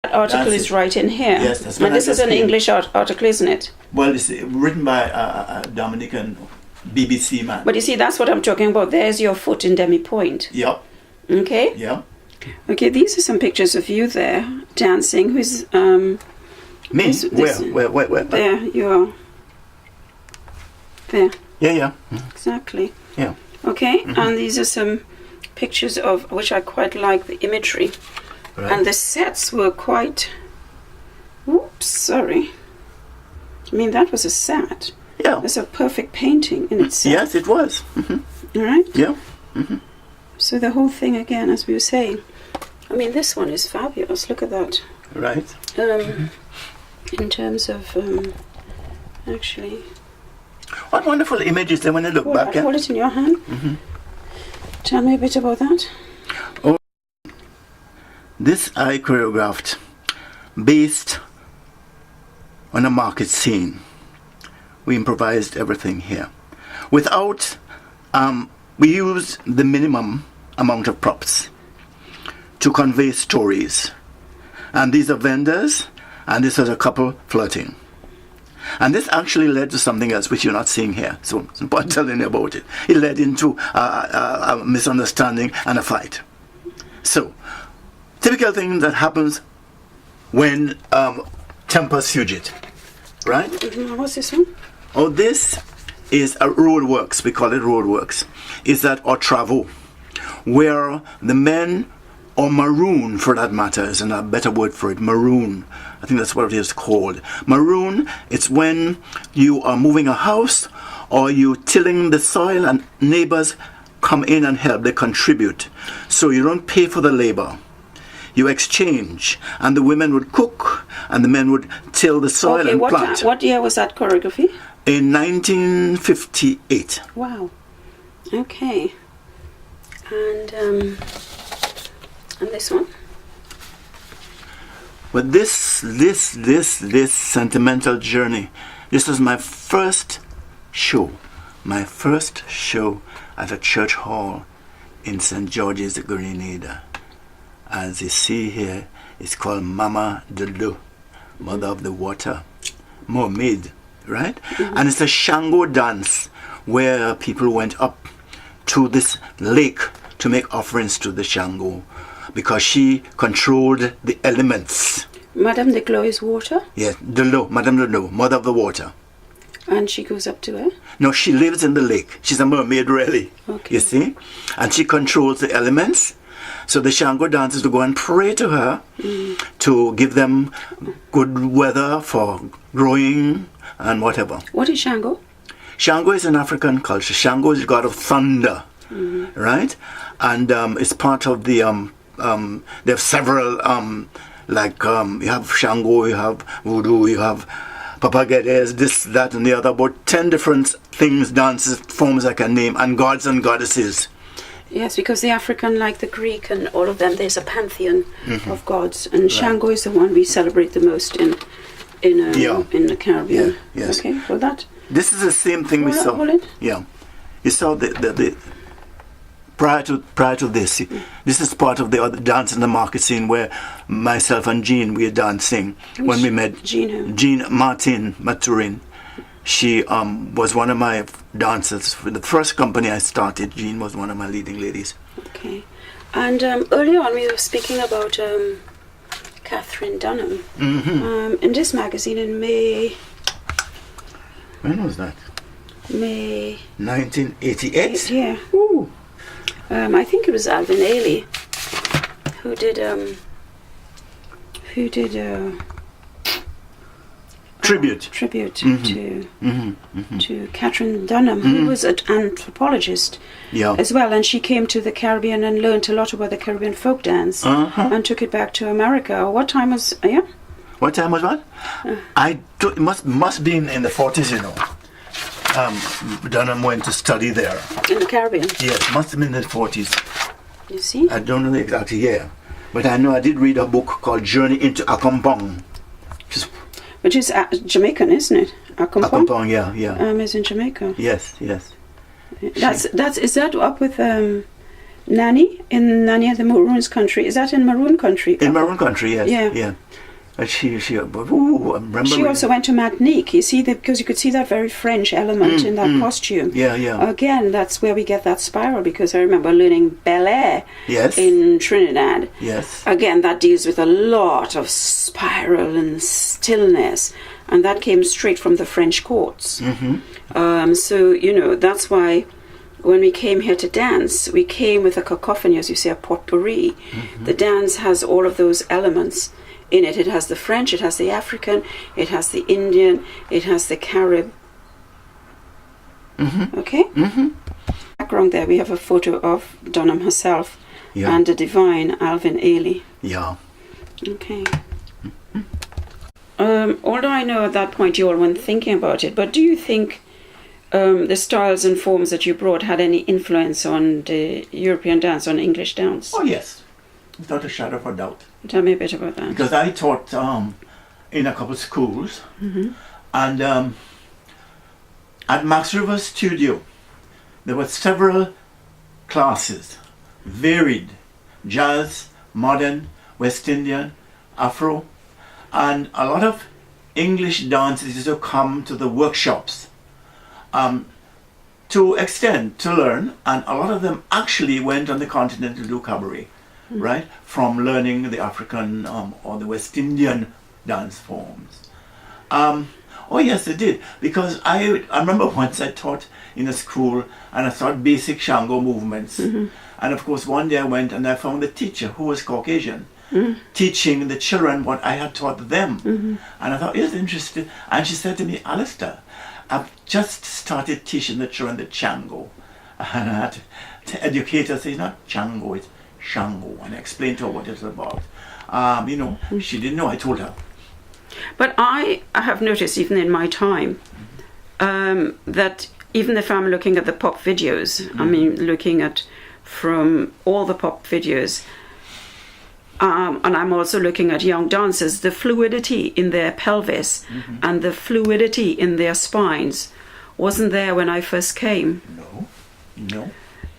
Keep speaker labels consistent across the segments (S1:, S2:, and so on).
S1: That article is right in here.
S2: Yes, that's
S1: and this is an English article, isn't it?
S2: Well, it's written by a Dominican BBC man.
S1: But you see, that's what I'm talking about. There's your foot in demi-point.
S2: Yep.
S1: Okay?
S2: Yeah.
S1: Okay, these are some pictures of you there, dancing. Who's,
S2: Me? Where?
S1: There, you are. There.
S2: Yeah.
S1: Exactly.
S2: Yeah.
S1: Okay, and these are some pictures of, which I quite like, the imagery.
S2: Right.
S1: And the sets were quite... Oops, sorry. I mean, that was a set.
S2: Yeah.
S1: It's a perfect painting in itself.
S2: Yes, it was.
S1: All right?
S2: Yeah.
S1: So the whole thing, again, as we were saying, I mean, this one is fabulous. Look at that.
S2: Right.
S1: In terms of, actually...
S2: What wonderful images then when I look back.
S1: Hold it in your hand. Tell me a bit about that.
S2: This I choreographed based on a market scene. We improvised everything here. Without, we used the minimum amount of props to convey stories. And these are vendors, and this was a couple flirting. And this actually led to something else which you're not seeing here. So it's important telling you about it. It led into a misunderstanding and a fight. So, typical thing that happens when tempers fugit, right?
S1: What's this one?
S2: Oh, this is a roadworks. We call it roadworks. Is that or travaux, where the men, or maroon for that matter, is a better word for it, maroon. I think that's what it is called. Maroon, it's when you are moving a house or you tilling the soil and neighbors come in and help, they contribute. So you don't pay for the labor. You exchange, and the women would cook and the men would till the soil and plant.
S1: What year was that choreography?
S2: In 1958.
S1: Wow. Okay. And this one?
S2: But this sentimental journey, this was my first show at a church hall in St. George's, Grenada. As you see here, it's called Mama de l'eau, Mother of the Water, mermaid, right? And it's a Shango dance where people went up to this lake to make offerings to the Shango, because she controlled the elements.
S1: Madame de l'eau is water?
S2: Yes, Madame de l'eau, Mother of the Water.
S1: And she goes up to her?
S2: No, she lives in the lake. She's a mermaid, really.
S1: Okay.
S2: You see? And she controls the elements. So the Shango dancers will go and pray to her to give them good weather for growing and whatever.
S1: What is Shango?
S2: Shango is an African culture. Shango is the god of thunder, right? And it's part of the... they have several, you have Shango, you have Voodoo, you have Papagedes, this, that, and the other. About 10 different things, dances, forms I can name, and gods and goddesses.
S1: Yes, because the African, like the Greek and all of them, there's a pantheon of gods, and Shango is the one we celebrate the most in the Caribbean.
S2: Yeah, yes.
S1: Okay, well that.
S2: This is the same thing we saw. Yeah, you saw the prior to this. This is part of the other dance in the market scene where myself and Jean we were dancing when we met. Jean Martin Maturin. She was one of my dancers for the first company I started. Jean was one of my leading ladies.
S1: Okay, and earlier on we were speaking about Catherine Dunham in this magazine in May.
S2: When was that?
S1: May
S2: 1988.
S1: Yeah.
S2: Ooh.
S1: I think it was Alvin Ailey who did
S2: tribute
S1: to Catherine Dunham, who was an anthropologist as well, and she came to the Caribbean and learned a lot about the Caribbean folk dance and took it back to America. What time was
S2: What time was what? It must be in the 40s, you know. Dunham went to study there.
S1: In the Caribbean?
S2: Yes, must have been in the 40s.
S1: You see?
S2: I don't know the exact year. But I know I did read a book called Journey into Accompong.
S1: Which is Jamaican, isn't it?
S2: Accompong, yeah.
S1: Is in Jamaica.
S2: Yes.
S1: Is that up with Nanny in the Maroons country. Is that in Maroon country?
S2: In Maroon country, yes.
S1: Yeah.
S2: And she I remember.
S1: She also went to Martinique. You see that, because you could see that very French element in that costume.
S2: Yeah.
S1: Again, that's where we get that spiral, because I remember learning ballet in Trinidad.
S2: Yes.
S1: Again, that deals with a lot of spiral and stillness, and that came straight from the French courts. So, that's why when we came here to dance, we came with a cacophony, as you say, a potpourri. The dance has all of those elements in it. It has the French, it has the African, it has the Indian, it has the Carib. Okay? Background there, we have a photo of Dunham herself and the divine Alvin Ailey.
S2: Yeah.
S1: Okay. Although I know at that point you all weren't thinking about it, but do you think the styles and forms that you brought had any influence on the European dance, on English dance?
S2: Oh, yes. Without a shadow of a doubt.
S1: Tell me a bit about that.
S2: Because I taught in a couple of schools, and at Max River's studio, there were several classes, varied, jazz, modern, West Indian, Afro, and a lot of English dancers used to come to the workshops to extend, to learn, and a lot of them actually went on the continent to do cabaret. Right, from learning the African or the West Indian dance forms. Oh yes, they did, because I remember once I taught in a school and I taught basic Shango movements, and of course one day I went and I found the teacher, who was Caucasian, teaching the children what I had taught them, and I thought, it's interesting. And she said to me, Allistar, I've just started teaching the children the Chango, and I had to educate her, say, it's not Chango, it's Shango, and I explained to her what it's about. She didn't know, I told her.
S1: But I have noticed, even in my time, that even if I'm looking at the pop videos, I mean, looking at from all the pop videos, and I'm also looking at young dancers, the fluidity in their pelvis and the fluidity in their spines wasn't there when I first came.
S2: No.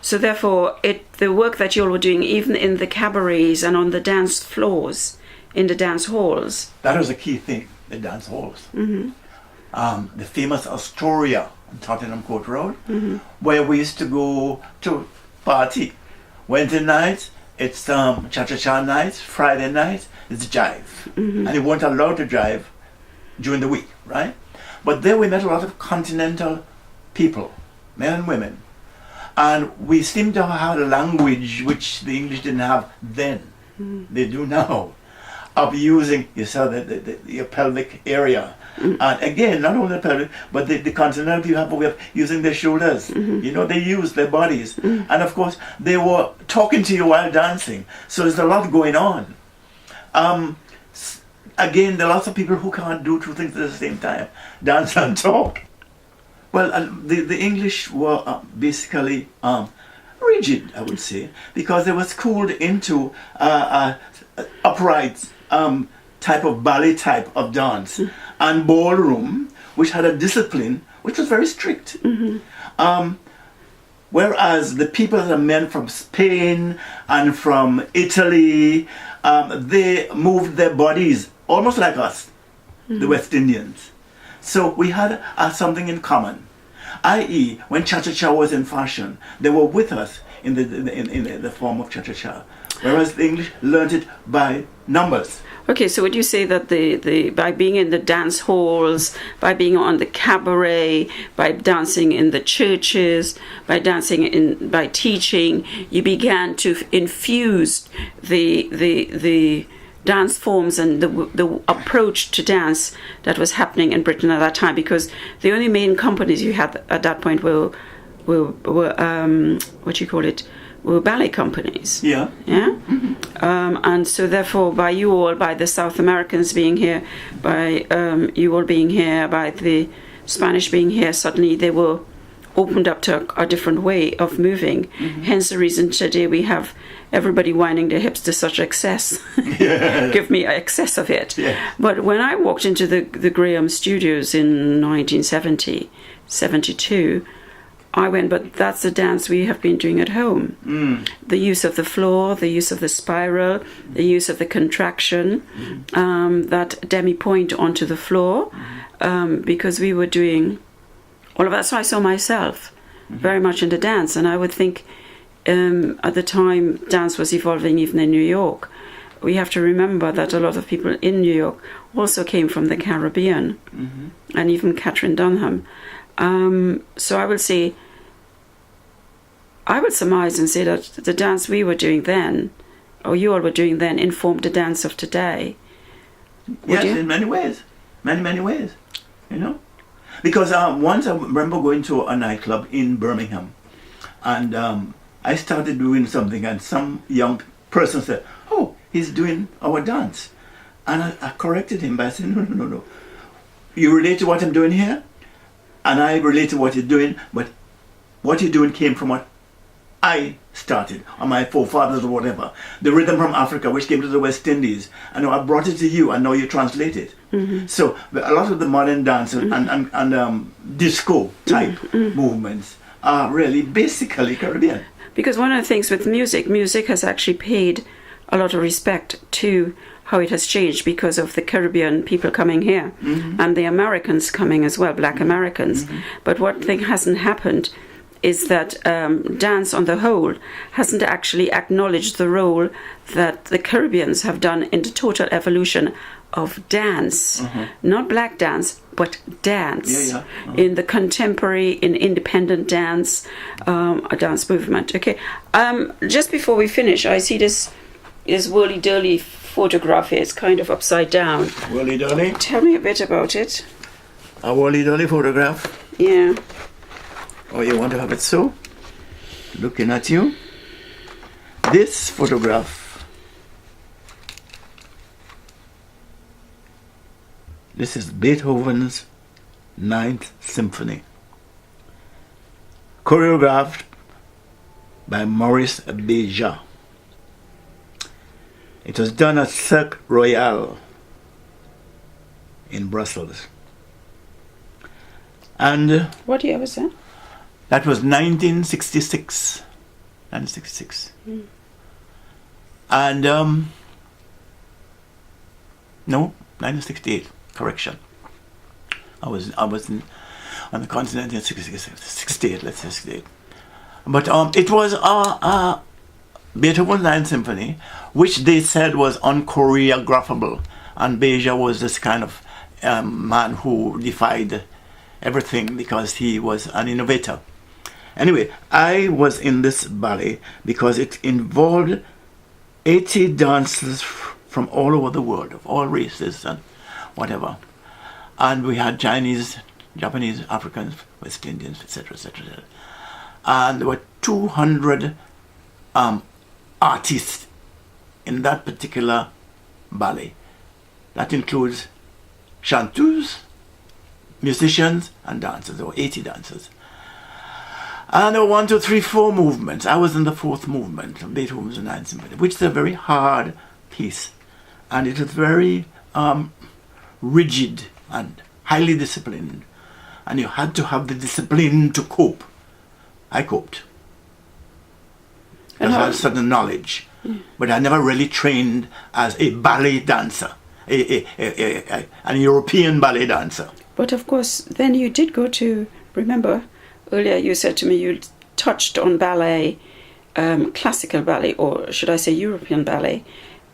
S1: So therefore, the work that you all were doing, even in the cabarets and on the dance floors, in the dance halls.
S2: That was a key thing, the dance halls. The famous Astoria on Tottenham Court Road, where we used to go to party. Wednesday nights, it's cha-cha-cha nights. Friday nights, it's jive. And you weren't allowed to drive during the week, right? But there we met a lot of continental people, men and women. And we seem to have a language which the English didn't have then. They do now. Of using, you saw your pelvic area. And again, not only the pelvic, but the continental people have a way of using their shoulders. They use their bodies. And of course, they were talking to you while dancing. So there's a lot going on. Again, there are lots of people who can't do two things at the same time, dance and talk. Well, the English were basically rigid, I would say, because they were schooled into upright type of ballet type of dance and ballroom, which had a discipline which was very strict. Whereas the people that are men from Spain and from Italy, they moved their bodies almost like us, the West Indians. So we had something in common, i.e., when cha-cha-cha was in fashion, they were with us in the form of cha-cha-cha, whereas the English learned it by numbers.
S1: Okay, so would you say that the by being in the dance halls, by being on the cabaret, by dancing in the churches, by teaching, you began to infuse the dance forms and the approach to dance that was happening in Britain at that time, because the only main companies you had at that point were were ballet companies.
S2: Yeah.
S1: And so therefore, by the South Americans being here, by you all being here, by the Spanish being here, suddenly they were opened up to a different way of moving. Hence the reason today we have everybody winding their hips to such excess. Give me excess of it. But when I walked into the Graham studios in 1972, I went, but that's the dance we have been doing at home. The use of the floor, the use of the spiral, the use of the contraction, that demi-point onto the floor, because we were doing all of that. So I saw myself very much into dance, and I would think at the time dance was evolving even in New York. We have to remember that a lot of people in New York also came from the Caribbean, and even Catherine Dunham. So I would surmise and say that the dance we were doing then, or you all were doing then, informed the dance of today.
S2: Yes, in many ways. Many ways. You know? Because once I remember going to a nightclub in Birmingham, and I started doing something, and some young person said, "Oh, he's doing our dance." And I corrected him by saying, No. You relate to what I'm doing here? And I relate to what you're doing, but what you're doing came from what I started, or my forefathers or whatever. The rhythm from Africa, which came to the West Indies. I know I brought it to you, and now you translate it. So a lot of the modern dance and disco type movements are really basically Caribbean.
S1: Because one of the things with music has actually paid a lot of respect to how it has changed because of the Caribbean people coming here and the Americans coming as well, black Americans. But one thing hasn't happened is that dance on the whole hasn't actually acknowledged the role that the Caribbeans have done in the total evolution of dance. Not black dance, but dance. In the contemporary, in independent dance, a dance movement. Okay, just before we finish, I see this whirly-durly photograph here. It's kind of upside down.
S2: Whirly-durly?
S1: Tell me a bit about it.
S2: A whirly-durly photograph?
S1: Yeah.
S2: Oh, you want to have it so? Looking at you. This photograph, this is Beethoven's Ninth Symphony, choreographed by Maurice Béja. It was done at Cirque Royal in Brussels. And
S1: what year was that?
S2: That was 1966. 1966. And no, 1968. Correction. I was on the continent in 68. Let's say 68. But it was Beethoven's Ninth Symphony, which they said was unchoreographable, and Béja was this kind of man who defied everything because he was an innovator. Anyway, I was in this ballet because it involved 80 dancers from all over the world, of all races and whatever. And we had Chinese, Japanese, Africans, West Indians, etc., etc. And there were 200 artists in that particular ballet. That includes chanteuses, musicians, and dancers. There were 80 dancers. And there were 1, 2, 3, 4 movements. I was in the 4th movement of Beethoven's Ninth Symphony, which is a very hard piece. And it is very rigid and highly disciplined. And you had to have the discipline to cope. I coped. Because I had certain knowledge. But I never really trained as a ballet dancer, an European ballet dancer.
S1: But of course, then you did go to, remember, earlier you said to me you touched on ballet, classical ballet, or should I say European ballet,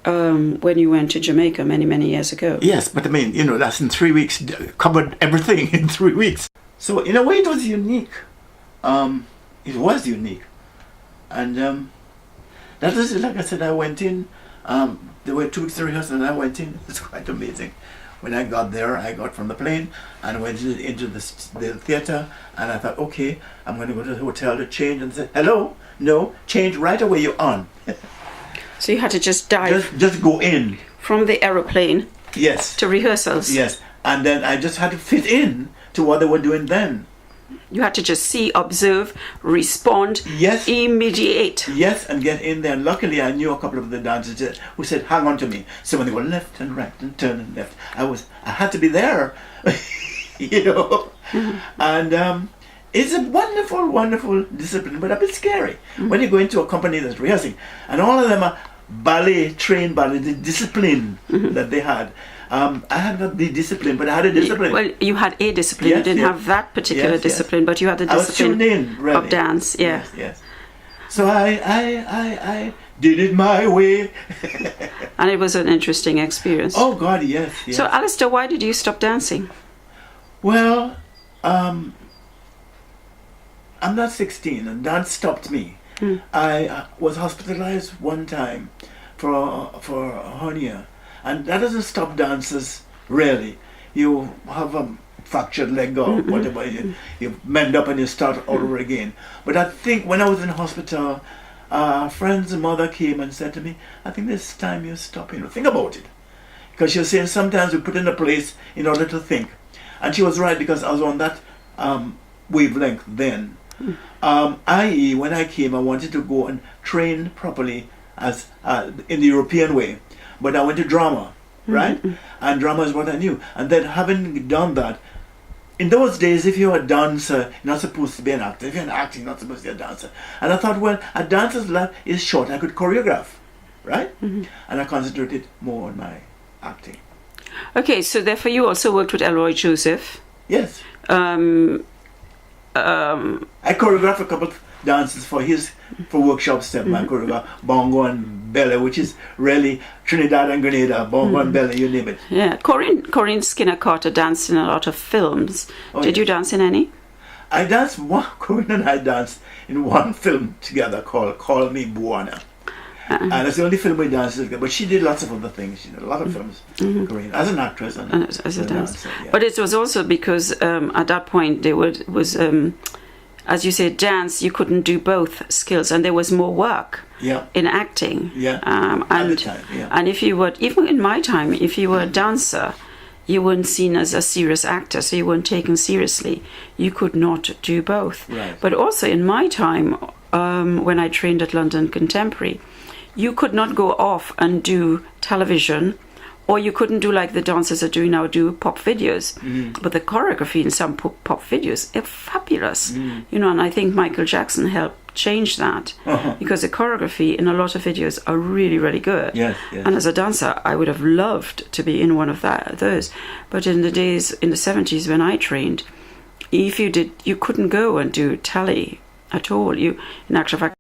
S1: when you went to Jamaica many, many years ago.
S2: Yes, but I mean, that's in 3 weeks, covered everything in 3 weeks. So in a way it was unique. It was unique. And that was, like I said, I went in, there were 2 weeks of rehearsal and I went in. It's quite amazing. When I got there, I got from the plane and went into the theater, and I thought, okay, I'm going to go to the hotel to change, and said, hello, no, change right away, you're on.
S1: So you had to just dive.
S2: Just go in.
S1: From the aeroplane.
S2: Yes.
S1: To rehearsals.
S2: Yes, and then I just had to fit in to what they were doing then.
S1: You had to just see, observe, respond,
S2: yes,
S1: immediate.
S2: Yes, and get in there. And luckily, I knew a couple of the dancers who said, hang on to me. So when they go left and right and turn and left, I had to be there, And It's a wonderful, wonderful discipline, but a bit scary. When you go into a company that's rehearsing, and all of them are ballet, trained ballet, the discipline that they had. I had not the discipline, but I had a discipline.
S1: Well, you had a discipline.
S2: Yes,
S1: you didn't
S2: yes.
S1: have that particular
S2: Yes, yes.
S1: discipline, but you had the
S2: I was
S1: discipline
S2: tuned in, really.
S1: of dance. Yeah.
S2: Yes, yes. So I did it my way.
S1: And it was an interesting experience.
S2: Oh God, yes, yes.
S1: So, Allistar, why did you stop dancing?
S2: Well, I'm not 16, and dance stopped me. I was hospitalized one time for a hernia, and that doesn't stop dancers really. You have a fractured leg or whatever, you mend up and you start all over again. But I think when I was in hospital, a friend's mother came and said to me, "I think this time you stop. Think about it," because she was saying sometimes we put in a place in order to think, and she was right, because I was on that wavelength then. I.e., when I came, I wanted to go and train properly as in the European way, but I went to drama, right? And drama is what I knew. And then having done that, in those days, if you're a dancer, you're not supposed to be an actor. If you're an actor, you're not supposed to be a dancer. And I thought, well, a dancer's life is short. I could choreograph, right? And I concentrated more on my acting.
S1: Okay, so therefore you also worked with Elroy Joseph.
S2: Yes. I choreographed a couple of dances for workshops. I choreographed bongo and belly, which is really Trinidad and Grenada, bongo and belly, you name it.
S1: Yeah, Corinne Skinner Carter danced in a lot of films. Did you dance in any?
S2: I danced Corinne and I danced in one film together called Call Me Buana. And it's the only film we danced together. But she did lots of other things. She did a lot of films, Corinne, as an actress and
S1: as a dancer.
S2: Yeah.
S1: But it was also because at that point there was as you said, dance. You couldn't do both skills, and there was more work in acting.
S2: Yeah.
S1: At the time, and if you were, even in my time, if you were a dancer, you weren't seen as a serious actor, so you weren't taken seriously. You could not do both.
S2: Right.
S1: But also in my time, when I trained at London Contemporary, you could not go off and do television, or you couldn't do like the dancers are doing now, do pop videos. But the choreography in some pop videos are fabulous. And I think Michael Jackson helped change that, because the choreography in a lot of videos are really, really good.
S2: Yes, yes.
S1: And as a dancer, I would have loved to be in one of those. But in the days, in the 70s when I trained, if you did, you couldn't go and do telly at all. In actual fact,